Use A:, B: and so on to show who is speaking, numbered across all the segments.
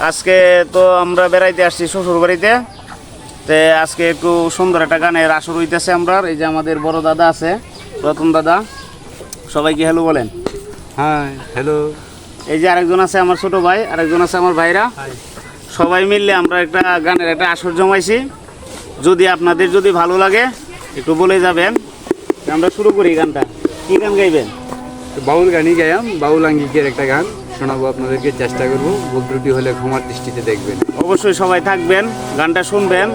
A: আজকে তো আমরা বেড়াইতে আসছি শ্বশুর বাড়িতে। তো আজকে একটু সুন্দর একটা গানের আসর হইতেছে। আমরা এই যে আমাদের বড় দাদা আছে, রতন দাদা, সবাইকে হ্যালো বলেন।
B: হ্যাঁ হ্যালো।
A: এই যে আরেকজন আছে আমার ছোট ভাই, আরেকজন আছে আমার ভাইরা, সবাই মিললে আমরা একটা গানের একটা আসর জমাইছি। যদি আপনাদের যদি ভালো লাগে একটু বলে যাবেন। আমরা শুরু করি গানটা। কি গান গাইবেন?
B: বাউল গানই গায়াম, বাউল আঙ্গিকের একটা গান শোনাবো আপনাদেরকে, চেষ্টা করবো। ভুল ত্রুটি হলে ক্ষমার দৃষ্টিতে দেখবেন।
A: অবশ্যই সবাই থাকবেন, গানটা শুনবেন,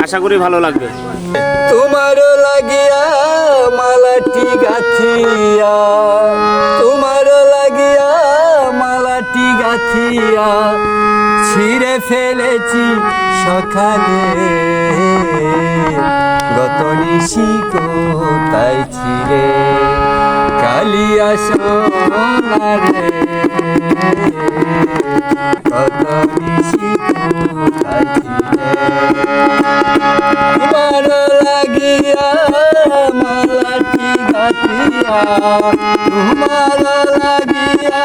A: আশা করি ভালো লাগবে।
B: তোমার লাগিয়া মালাটি গাথিয়া, তোমার লাগিয়া মালাটি গাথিয়া ছিঁড়ে ফেলেছি সকালে, গত নিশি কোথায় ছিলে কালিয়া সোনারে, গত নিশি কোথায় ছিলে। তোমার লাগিয়া মালাটি গাথিয়া, তোমার লাগিয়া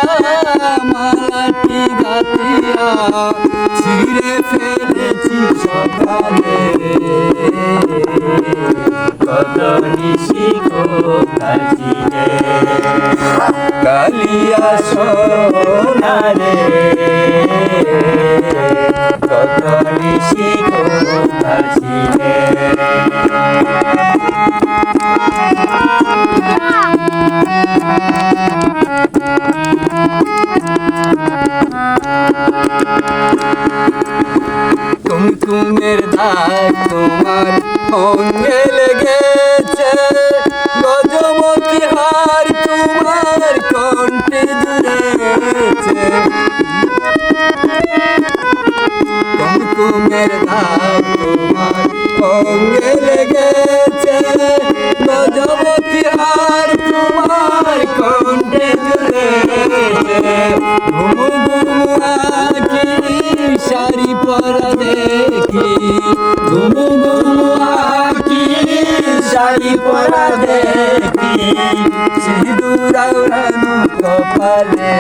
B: মালাটি গাথিয়া ছিঁড়ে ফেলেছি সকালে, কত নিশি কোথায় ছিলে কালিয়া সোনারে, কত নিশি কোথায় ছিলে। কুমকুমের দাগ তোমার অঙ্গে লেগেছে, গজমতি হার তোমার কণ্ঠে জুড়েছে, কুমকুমের দাগ তোমার অঙ্গে লেগেছে, গজমতি হার তোমার কণ্ঠে জুড়েছে। ঘুমু ঘুমু আঁখি শাড়ি পরা দেখি, ঘুমু ঘুমু আঁখি শাড়ি পরা দেখি, সিঁদুর আওড়ানো কপালে,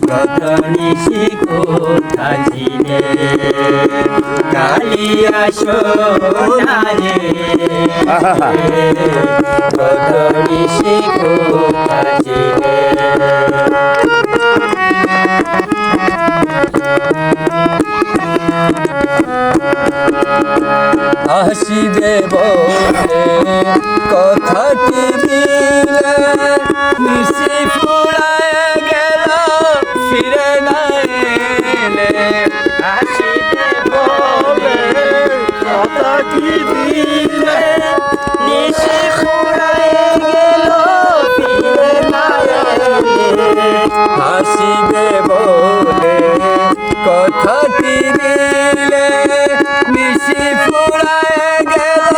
B: কত নিশি কোথায় ছিলে কালিয়া সোনারে, কত নিশি কোথায় ছিলে। আসিবে বলে কথাটি দিলে, নিশি ফুরায় গেল ফিরে না এলে, আসিবে বলে কথাটি দিলে, নিশি ফুরায় গেল ফিরে না এলে, আসিবে বলে কথাটি দিলে, নিশি ফুরায় গেল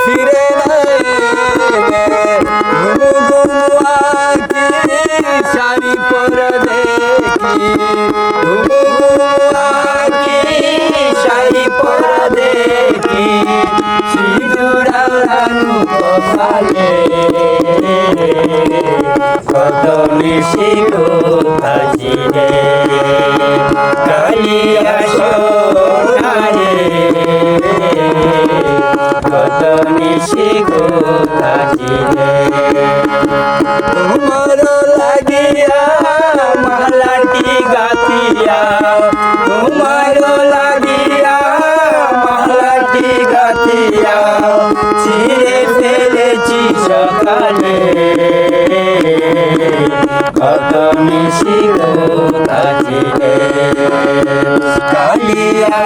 B: ফিরে না এলে, ঘুমু ঘুমু আঁখি শাড়ি পরা দেখি, ঘুমু ঘুমু আঁখি শাড়ি পরা দেখি, সিঁদুর আওড়ানো কপালে, কত নিশি কোথায় ছিলে কালিয়া সোনারে, কত নিশি কোথায় ছিলে। তোমার লাগিয়া মালাটি গাথিয়া, তোমার লাগিয়া মালাটি গাথিয়া ছিঁড়ে ফেলেছি সকালে, কত নিশি কোথায় ছিলে কালিয়া